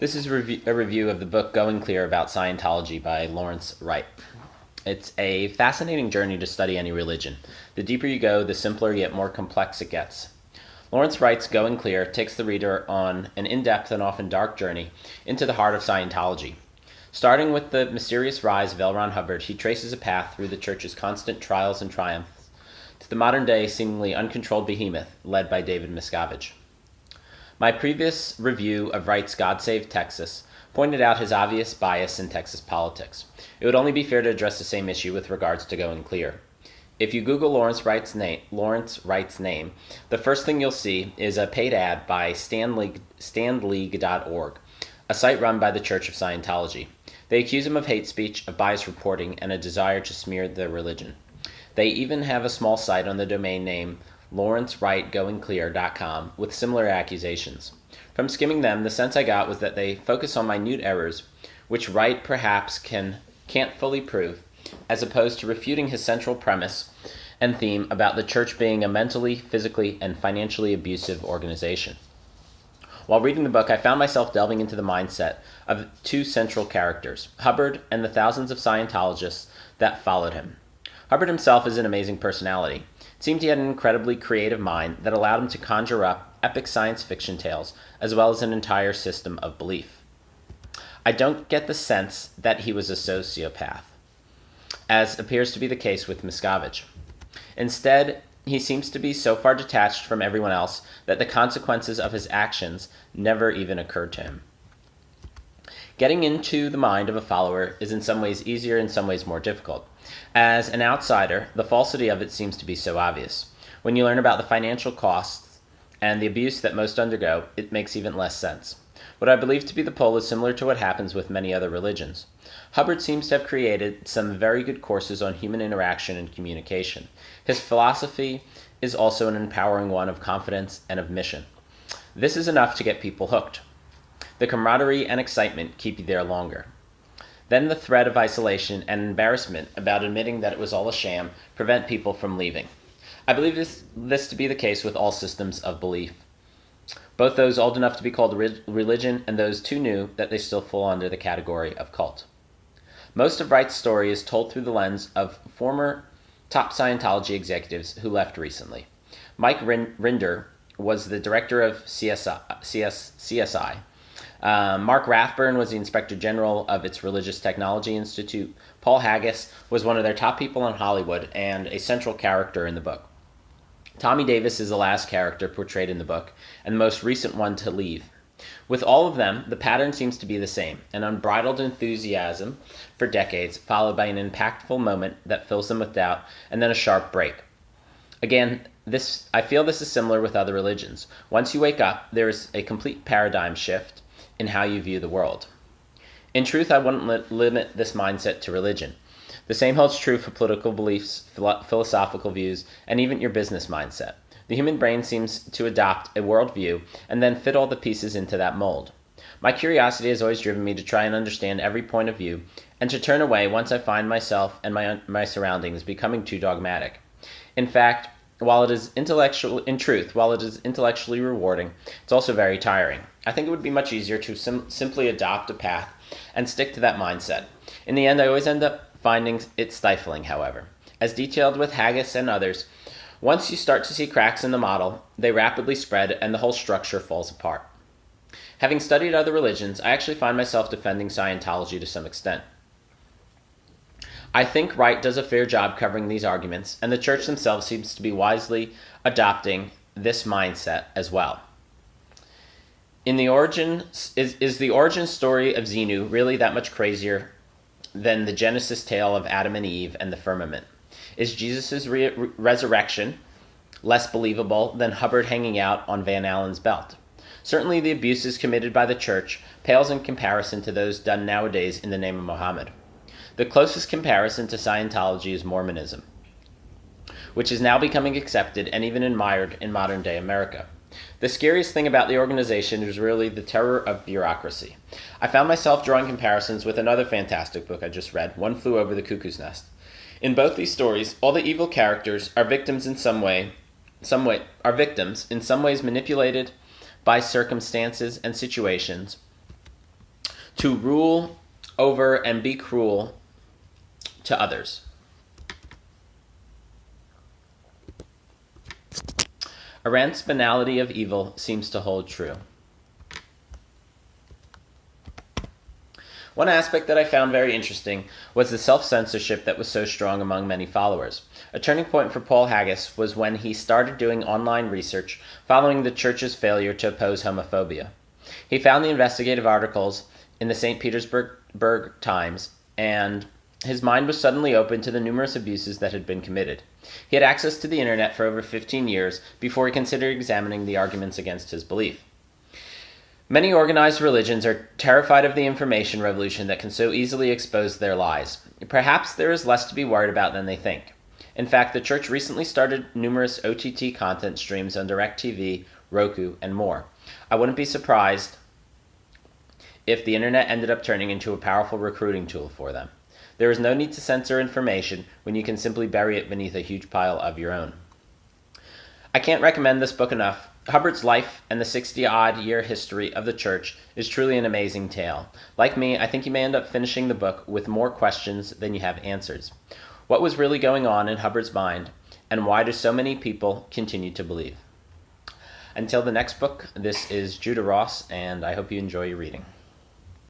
This is a review of the book Going Clear about Scientology by Lawrence Wright. It's a fascinating journey to study any religion. The deeper you go, the simpler yet more complex it gets. Lawrence Wright's Going Clear takes the reader on an in-depth and often dark journey into the heart of Scientology. Starting with the mysterious rise of L. Ron Hubbard, he traces a path through the church's constant trials and triumphs to the modern-day, seemingly uncontrolled behemoth led by David Miscavige. My previous review of Wright's God Save Texas pointed out his obvious bias in Texas politics. It would only be fair to address the same issue with regards to Going Clear. If you Google Lawrence Wright's name, the first thing you'll see is a paid ad by standleague.org, a site run by the Church of Scientology. They accuse him of hate speech, of biased reporting, and a desire to smear their religion. They even have a small site on the domain name LawrenceWrightGoingClear.com with similar accusations. From skimming them, the sense I got was that they focus on minute errors, which Wright perhaps can't fully prove, as opposed to refuting his central premise and theme about the church being a mentally, physically, and financially abusive organization. While reading the book, I found myself delving into the mindset of two central characters, Hubbard and the thousands of Scientologists that followed him. Hubbard himself is an amazing personality. It seemed he had an incredibly creative mind that allowed him to conjure up epic science fiction tales, as well as an entire system of belief. I don't get the sense that he was a sociopath, as appears to be the case with Miscavige. Instead, he seems to be so far detached from everyone else that the consequences of his actions never even occurred to him. Getting into the mind of a follower is in some ways easier, in some ways more difficult. As an outsider, the falsity of it seems to be so obvious. When you learn about the financial costs and the abuse that most undergo, it makes even less sense. What I believe to be the pull is similar to what happens with many other religions. Hubbard seems to have created some very good courses on human interaction and communication. His philosophy is also an empowering one of confidence and of mission. This is enough to get people hooked. The camaraderie and excitement keep you there longer. Then the threat of isolation and embarrassment about admitting that it was all a sham prevent people from leaving. I believe this to be the case with all systems of belief, both those old enough to be called religion and those too new that they still fall under the category of cult. Most of Wright's story is told through the lens of former top Scientology executives who left recently. Mike Rinder was the director of CSI. Mark Rathburn was the Inspector General of its Religious Technology Institute. Paul Haggis was one of their top people in Hollywood and a central character in the book. Tommy Davis is the last character portrayed in the book and the most recent one to leave. With all of them, the pattern seems to be the same, an unbridled enthusiasm for decades, followed by an impactful moment that fills them with doubt, and then a sharp break. Again, I feel this is similar with other religions. Once you wake up, there is a complete paradigm shift in how you view the world. In truth, I wouldn't limit this mindset to religion. The same holds true for political beliefs, philosophical views, and even your business mindset. The human brain seems to adopt a worldview and then fit all the pieces into that mold. My curiosity has always driven me to try and understand every point of view and to turn away once I find myself and my surroundings becoming too dogmatic. In fact, while it is intellectually rewarding, it's also very tiring. I think it would be much easier to simply adopt a path and stick to that mindset. In the end, I always end up finding it stifling, however. As detailed with Haggis and others, once you start to see cracks in the model, they rapidly spread and the whole structure falls apart. Having studied other religions, I actually find myself defending Scientology to some extent. I think Wright does a fair job covering these arguments, and the church themselves seems to be wisely adopting this mindset as well. Is the origin story of Xenu really that much crazier than the Genesis tale of Adam and Eve and the firmament? Is Jesus' resurrection less believable than Hubbard hanging out on Van Allen's belt? Certainly the abuses committed by the church pales in comparison to those done nowadays in the name of Muhammad. The closest comparison to Scientology is Mormonism, which is now becoming accepted and even admired in modern-day America. The scariest thing about the organization is really the terror of bureaucracy. I found myself drawing comparisons with another fantastic book I just read, One Flew Over the Cuckoo's Nest. In both these stories, all the evil characters are victims in some ways manipulated by circumstances and situations to rule over and be cruel to others. Arendt's banality of evil seems to hold true. One aspect that I found very interesting was the self-censorship that was so strong among many followers. A turning point for Paul Haggis was when he started doing online research following the church's failure to oppose homophobia. He found the investigative articles in the St. Petersburg Times, and his mind was suddenly open to the numerous abuses that had been committed. He had access to the internet for over 15 years before he considered examining the arguments against his belief. Many organized religions are terrified of the information revolution that can so easily expose their lies. Perhaps there is less to be worried about than they think. In fact, the church recently started numerous OTT content streams on DirecTV, Roku, and more. I wouldn't be surprised if the internet ended up turning into a powerful recruiting tool for them. There is no need to censor information when you can simply bury it beneath a huge pile of your own. I can't recommend this book enough. Hubbard's life and the 60-odd-year history of the church is truly an amazing tale. Like me, I think you may end up finishing the book with more questions than you have answers. What was really going on in Hubbard's mind, and why do so many people continue to believe? Until the next book, this is Judah Ross, and I hope you enjoy your reading.